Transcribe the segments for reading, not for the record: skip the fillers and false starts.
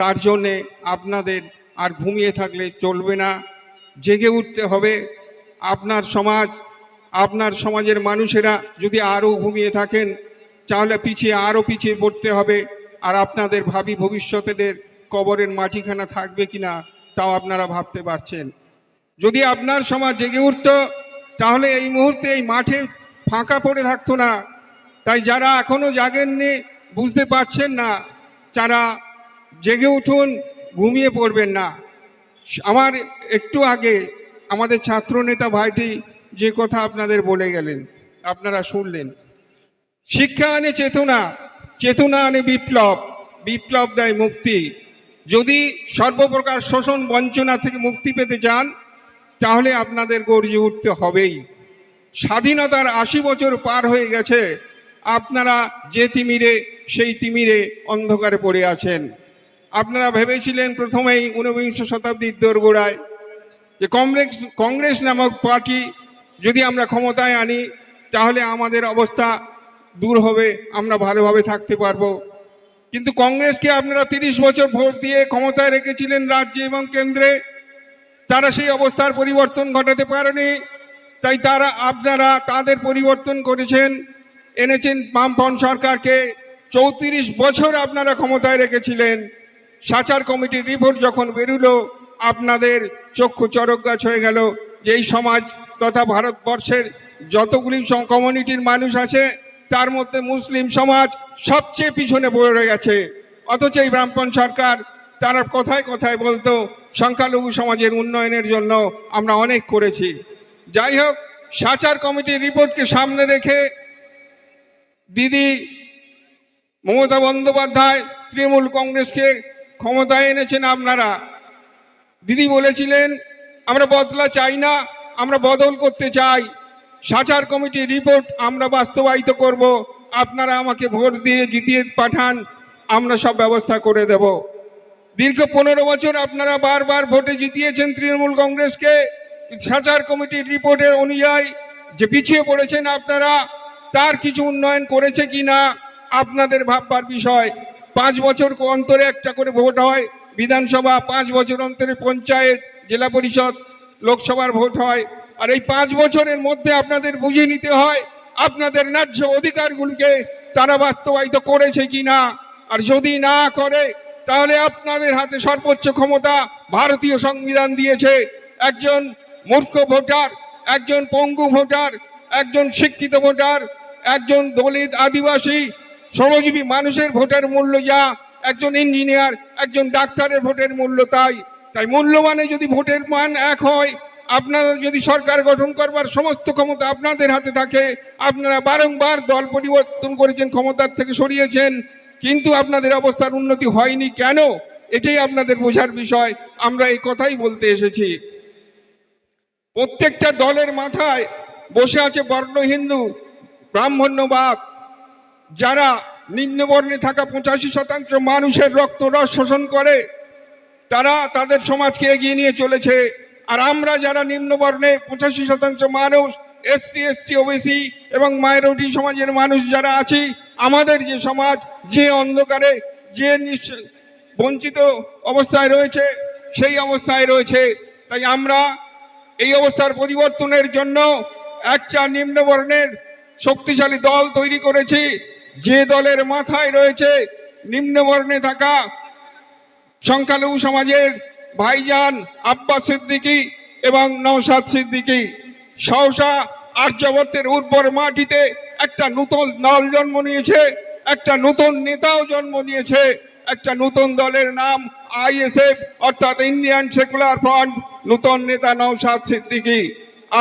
তার জন্যে আপনাদের আর ঘুমিয়ে থাকলে চলবে না, জেগে উঠতে হবে। আপনার সমাজ, আপনার সমাজের মানুষেরা যদি আরও ঘুমিয়ে থাকেন তাহলে আরও পিছিয়ে পড়তে হবে। আর আপনাদের ভাবি ভবিষ্যতেদের কবরের মাটিখানা থাকবে কিনা তাও আপনারা ভাবতে পারছেন। যদি আপনার সমাজ জেগে উঠত তাহলে এই মুহূর্তে এই মাঠে ফাঁকা পড়ে থাকতো না। তাই যারা এখনও জাগেননি, বুঝতে পারছেন না, তারা জেগে উঠুন, ঘুমিয়ে পড়বেন না। আমার একটু আগে আমাদের ছাত্রনেতা ভাইটি যে কথা আপনাদের বলে গেলেন, আপনারা শুনলেন। শিক্ষা আনে চেতনা, চেতনা আনে বিপ্লব, বিপ্লব দেয় মুক্তি। যদি সর্বপ্রকার শোষণ বঞ্চনা থেকে মুক্তি পেতে চান তাহলে আপনাদের গর্জে উঠতে হবেই। স্বাধীনতার ৮০ বছর পার হয়ে গেছে, আপনারা যে তিমিরে সেই তিমিরে অন্ধকারে পড়ে আছেন। আপনারা ভেবেছিলেন প্রথমেই ১৯বিংশ শতাব্দীর দোরগোড়ায় যে কংগ্রেস নামক পার্টি যদি আমরা ক্ষমতায় আনি তাহলে আমাদের অবস্থা দূর হবে, আমরা ভালোভাবে থাকতে পারবো। কিন্তু কংগ্রেসকে আপনারা ৩০ বছর ভোট দিয়ে ক্ষমতায় রেখেছিলেন রাজ্যে এবং কেন্দ্রে, তারা সেই অবস্থার পরিবর্তন ঘটাতে পারেনি। তাই আপনারা তাদের পরিবর্তন করেছেন, এনেছেন বামপন্থ সরকারকে। ৩৪ বছর আপনারা ক্ষমতায় রেখেছিলেন। সাচার কমিটির রিপোর্ট যখন বেরোলো আপনাদের চক্ষু চড়ক গাছ হয়ে গেল যে এই সমাজ তথা ভারতবর্ষের যতগুলি কমিউনিটির মানুষ আছে তার মধ্যে মুসলিম সমাজ সবচেয়ে পিছনে পড়ে গেছে। অথচ এই বামপন্থ সরকার তারা কথায় কথায় বলতো সংখ্যালঘু সমাজের উন্নয়নের জন্য আমরা অনেক করেছি। যাই হোক, সাচার কমিটির রিপোর্টকে সামনে রেখে দিদি মমতা বন্দ্যোপাধ্যায় তৃণমূল কংগ্রেসকে ক্ষমতায় এনেছেন। আপনারা দিদি বলেছিলেন আমরা বদলা চাই না, আমরা বদল করতে চাই। সাচার কমিটির রিপোর্ট আমরা বাস্তবায়িত করব, আপনারা আমাকে ভোট দিয়ে জিতিয়ে পাঠান, আমরা সব ব্যবস্থা করে দেব। দীর্ঘ ১৫ বছর আপনারা বারবার ভোটে জিতিয়েছেন তৃণমূল কংগ্রেসকে। সাচার কমিটির রিপোর্টের অনুযায়ী যে পিছিয়ে পড়েছেন আপনারা, তার কিছু উন্নয়ন করেছে কি না আপনাদের ভাববার বিষয়। ৫ বছর অন্তরে একটা করে ভোট হয় বিধানসভা, ৫ বছর অন্তরে পঞ্চায়েত, জেলা পরিষদ, লোকসভার ভোট হয়। আর এই ৫ বছরের মধ্যে আপনাদের বুঝে নিতে হয় আপনাদের ন্যায্য অধিকারগুলিকে তারা বাস্তবায়িত করেছে কি না। আর যদি না করে তাহলে আপনাদের হাতে সর্বোচ্চ ক্ষমতা ভারতীয় সংবিধান দিয়েছে। একজন মূর্খ ভোটার, একজন পঙ্গু ভোটার, একজন শিক্ষিত ভোটার, একজন দলিত আদিবাসী শ্রমজীবী মানুষের ভোটের মূল্য যা, একজন ইঞ্জিনিয়ার, একজন ডাক্তারের ভোটের মূল্য তাই। মূল্যমানে যদি ভোটের মান এক হয়, আপনারা যদি সরকার গঠন করবার সমস্ত ক্ষমতা আপনাদের হাতে থাকে, আপনারা বারংবার দল পরিবর্তন করেছেন, ক্ষমতার থেকে সরিয়েছেন, কিন্তু আপনাদের অবস্থার উন্নতি হয়নি কেন? এটাই আপনাদের বোঝার বিষয়। আমরা এই কথাই বলতে এসেছি। প্রত্যেকটা দলের মাথায় বসে আছে বর্ণ হিন্দু, ব্রাহ্মণ্যবাদ, যারা নিম্নবর্ণে থাকা ৮৫% মানুষের রক্ত রস শোষণ করে, তারা তাদের সমাজকে এগিয়ে নিয়ে চলেছে। আর আমরা যারা নিম্নবর্ণে ৮৫% মানুষ, এসসি, এসটি, ওবিসি এবং মাইনরিটি সমাজের মানুষ যারা আছি, আমাদের যে সমাজ যে অন্ধকারে, যে বঞ্চিত অবস্থায় রয়েছে, সেই অবস্থায় রয়েছে। তাই আমরা এই অবস্থার পরিবর্তনের জন্য একটা নিম্নবর্ণের শক্তিশালী দল তৈরি করেছি, যে দলের মাথায় রয়েছে নিম্নবর্ণে থাকা সংখ্যালঘু সমাজের ভাইজান আব্বাস সিদ্দিকী এবং নওশাদ সিদ্দিকী। সহসা আর্যাবর্তের উর্বর মাটিতে একটা নতুন দল জন্ম নিয়েছে, একটা নতুন নেতাও জন্ম নিয়েছে। একটা নতুন দলের নাম আইএসএফ, অর্থাৎ ইন্ডিয়ান সেকুলার ফ্রন্ট। নতুন নেতা নওশাদ সিদ্দিকী।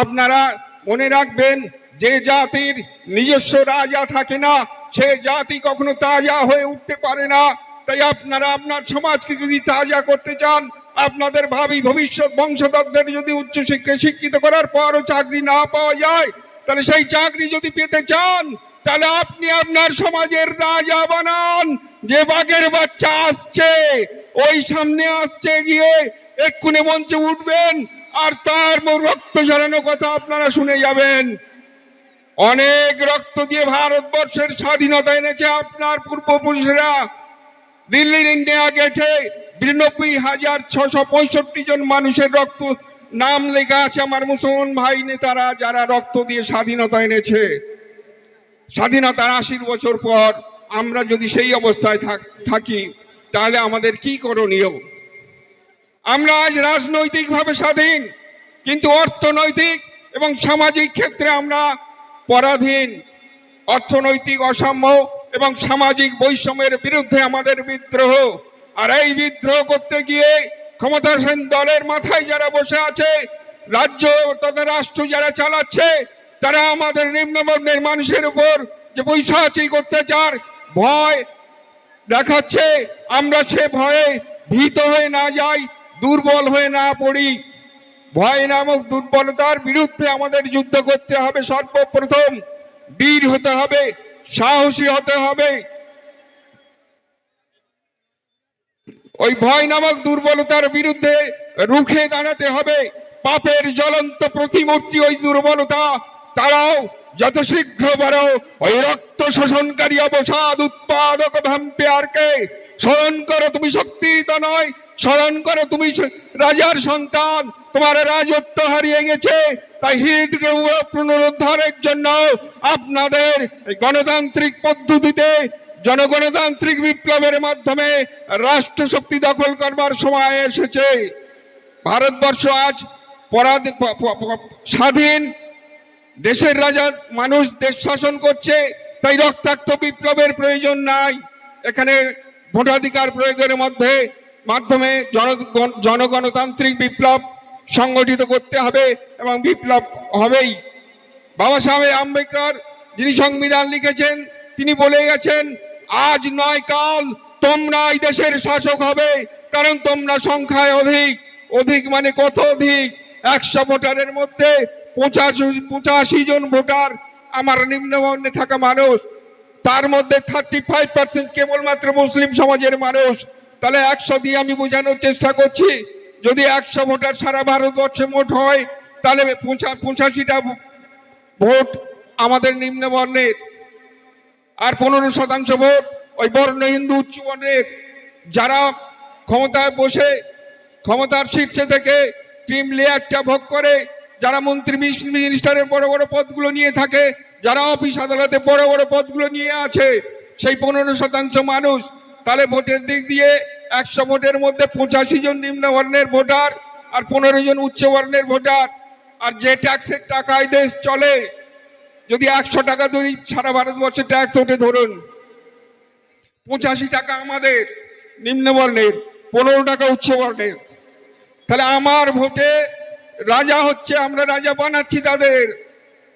আপনারা মনে রাখবেন, যে জাতির নিজস্ব রাজা থাকে না সে জাতি কখনো তাজা হয়ে উঠতে পারে না। তাই আপনারা আপনার সমাজকে যদি তাজা করতে চান, আপনাদের ভাবি ভবিষ্যৎ বংশধরদের যদি উচ্চশিক্ষায় শিক্ষিত করার পরও চাকরি না পাওয়া যায়, তাহলে সেই চাকরি যদি পেতে চান তাহলে আপনি আপনার সমাজের রাজা বানান। যে বাঘের বাচ্চা আসছে, ওই সামনে আসছে, গিয়ে এক্ষুনি মঞ্চে উঠবেন আর তার রক্ত ঝরানো কথা আপনারা শুনে যাবেন। অনেক রক্ত দিয়ে ভারতবর্ষের স্বাধীনতা এনেছে আপনার পূর্বপুরুষেরা। দিল্লির ইন্ডিয়া গেটে 92,665 জন মানুষের রক্ত নাম লেখা আছে আমার মুসলমান ভাই নেতারা, যারা রক্ত দিয়ে স্বাধীনতা এনেছে। স্বাধীনতার 80 বছর পর আমরা যদি সেই অবস্থায় থাকি, তাহলে আমাদের কি করণীয়? আমরা আজ রাজনৈতিকভাবে স্বাধীন, কিন্তু অর্থনৈতিক এবং সামাজিক ক্ষেত্রে আমরা পরাধীন। অর্থনৈতিক অসাম্য এবং সামাজিক বৈষম্যের বিরুদ্ধে আমাদের বিদ্রোহ। আর এই বিদ্রোহ করতে গিয়ে ক্ষমতাসীন দলের মাথায় যারা বসে আছে, রাজ্য তথা রাষ্ট্র যারা চালাচ্ছে, তারা আমাদের নিম্নবর্ণের মানুষের উপর যে পৈশাচিক অত্যাচার, ভয় দেখাচ্ছে, আমরা সে ভয়ে ভীত হয়ে না যাই, দুর্বল হয়ে না পড়ি। ভয় নামক দুর্বলতার বিরুদ্ধে আমাদের যুদ্ধ করতে হবে। সর্বপ্রথম বীর হতে হবে, সাহসী হতে হবে। ওই ভয় নামক দুর্বলতার বিরুদ্ধে রুখে দাঁড়াতে হবে। পাপের জ্বলন্ত প্রতিমূর্তি ওই দুর্বলতা, তারাও যত শীঘ্র পারো ওই রক্ত শোষণকারী অবসাদ উৎপাদক ভ্যাম্পায়ারকে স্মরণ করো। তুমি শক্তির নয়, স্মরণ করো তুমি রাজার সন্তান, তোমার রাজত্ব হারিয়ে গেছে। তাই হৃদকে পুনরুদ্ধারের জন্য আপনাদের গণতান্ত্রিক পদ্ধতিতে জনগণতান্ত্রিক বিপ্লবের মাধ্যমে রাষ্ট্র শক্তি দখল করবার সময় এসেছে। ভারতবর্ষ আজ স্বাধীন, দেশের রাজা মানুষ দেশ শাসন করছে, তাই রক্তাক্ত বিপ্লবের প্রয়োজন নাই। এখানে ভোটাধিকার প্রয়োগের মাধ্যমে জনগণতান্ত্রিক বিপ্লব সংগঠিত করতে হবে এবং বিপ্লব হবেই। বাবা সাহেব আম্বেদকর যিনি সংবিধান লিখেছেন, তিনি বলে গেছেন, আজ নয় কাল তোমরা এই দেশের শাসক হবে, কারণ তোমরা সংখ্যায় অধিক। অধিক মানে কত অধিক? 100 ভোটারের মধ্যে 85 জন ভোটার আমার নিম্নবর্ণে থাকা মানুষ, তার মধ্যে 35% কেবলমাত্র মুসলিম সমাজের মানুষ। তাহলে 100 দিয়ে আমি বোঝানোর চেষ্টা করছি, যদি 100 ভোটার সারা ভারতবর্ষে মোট হয়, তাহলে 85টা ভোট আমাদের নিম্নবর্ণের, আর 15% ভোট ওই বর্ণ হিন্দু উচ্চ বর্ণের, যারা ক্ষমতায় বসে ক্ষমতার শীর্ষে থেকে ক্রিম লেয়ারটা ভোগ করে, যারা মন্ত্রী মিনিস্টারের বড় বড় পদগুলো নিয়ে থাকে, যারা অফিস আদালতে বড় বড় পদগুলো নিয়ে আছে, সেই 15% মানুষ। তাহলে ভোটের দিক দিয়ে 100 ভোটের মধ্যে 85 জন নিম্নবর্ণের ভোটার আর 15 জন উচ্চ বর্ণের ভোটার। আর যে ট্যাক্সের টাকায় দেশ চলে, যদি 100 টাকা যদি সারা ভারতবর্ষে ট্যাক্স ওঠে, ধরুন 85 টাকা আমাদের নিম্নবর্ণের, 15 টাকা উচ্চ বর্ণের। তাহলে আমার ভোটে রাজা হচ্ছে, আমরা রাজা বানাচ্ছি তাদের,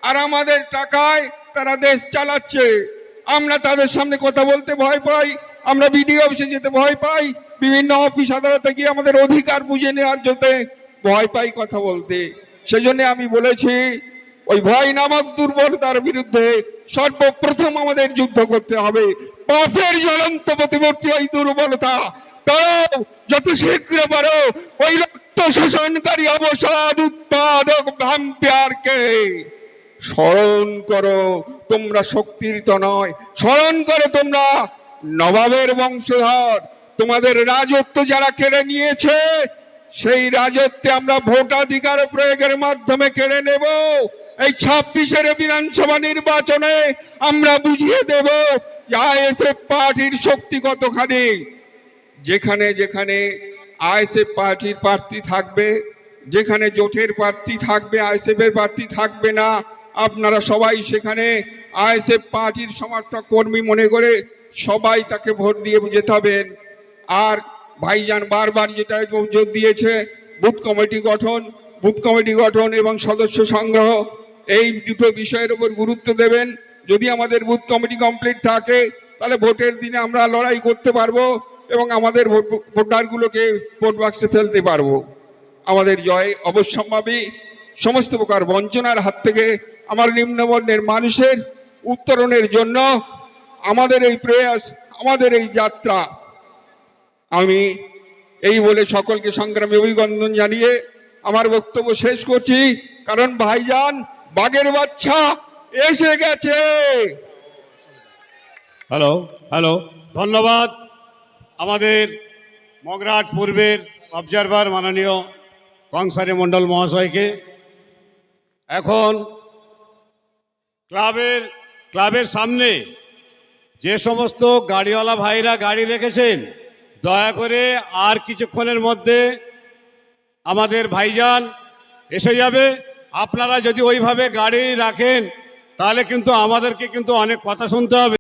আর আমাদের টাকায় তারা দেশ চালাচ্ছে। আমরা তাদের সামনে কথা বলতে ভয় পাই, আমরা বিডিও অফিসে যেতে ভয় পাই, বিভিন্ন অফিস আদালতে গিয়ে আমাদের অধিকার বুঝে নেওয়ার জন্য ভয় পাই কথা বলতে। সেজন্য আমি বলেছি, ওই ভয় নামক দুর্বলতার বিরুদ্ধে সর্বপ্রথম আমাদের যুদ্ধ করতে হবে। পাপের জ্বলন্ত প্রতিমূর্তি ওই দুর্বলতা, তারাও যত শীঘ্র পারো ওই রক্ত শোষণকারী অবসাদ উৎপাদক ভ্যাম্পায়ারকে স্মরণ করো। তোমরা শক্তির তো নয়, স্মরণ করো তোমরা নবাবের বংশধর। তোমাদের রাজত্ব যারা কেড়ে নিয়েছে, সেই রাজত্বে আমরা ভোটাধিকার প্রয়োগের মাধ্যমে কেড়ে নেব। এই 26-এর বিধানসভা নির্বাচনে আমরা বুঝিয়ে দেব যে আইএসএফ পার্টির শক্তি কতখানি। যেখানে যেখানে আইএসএফ পার্টির প্রার্থী থাকবে, যেখানে জোটের প্রার্থী থাকবে, আইএসএফ এর প্রার্থী থাকবে না, আপনারা সবাই সেখানে আইএসএফ পার্টির সমর্থক কর্মী মনে করে সবাই তাকে ভোট দিয়ে যেতে হবেন। আর ভাইজান বারবার যেটা জোর দিয়েছে, বুথ কমিটি গঠন এবং সদস্য সংগ্রহ, এই দুটো বিষয়ের উপর গুরুত্ব দেবেন। যদি আমাদের বুথ কমিটি কমপ্লিট থাকে, তাহলে ভোটের দিনে আমরা লড়াই করতে পারবো এবং আমাদের ভোটারগুলোকে ভোট বাক্সে ফেলতে পারবো। আমাদের জয় অবশ্যম্ভাবী। সমস্ত প্রকার বঞ্চনার হাত থেকে আমার নিম্নবর্ণের মানুষের উত্তরণের জন্য আমাদের এই প্রয়াস, আমাদের এই যাত্রা। আমি এই বলে সকলকে সংগ্রামী অভিনন্দন জানিয়ে আমার বক্তব্য শেষ করছি, কারণ ভাইজান বাঘের বাচ্চা এসে গেছে। হ্যালো, ধন্যবাদ আমাদের মগরাহাট পূর্বের অবজারভার মাননীয় কংসারী মণ্ডল মহাশয়কে। এখন ক্লাবের সামনে যে সমস্ত গাড়িওয়ালা ভাইরা গাড়ি রেখেছেন, দয়া করে আর কিছুক্ষণের মধ্যে আমাদের ভাইজান এসে যাবে। আপনারা যদি ওইভাবে গাড়ি রাখেন তাহলে কিন্তু আমাদেরকে কিন্তু অনেক কথা শুনতে হবে।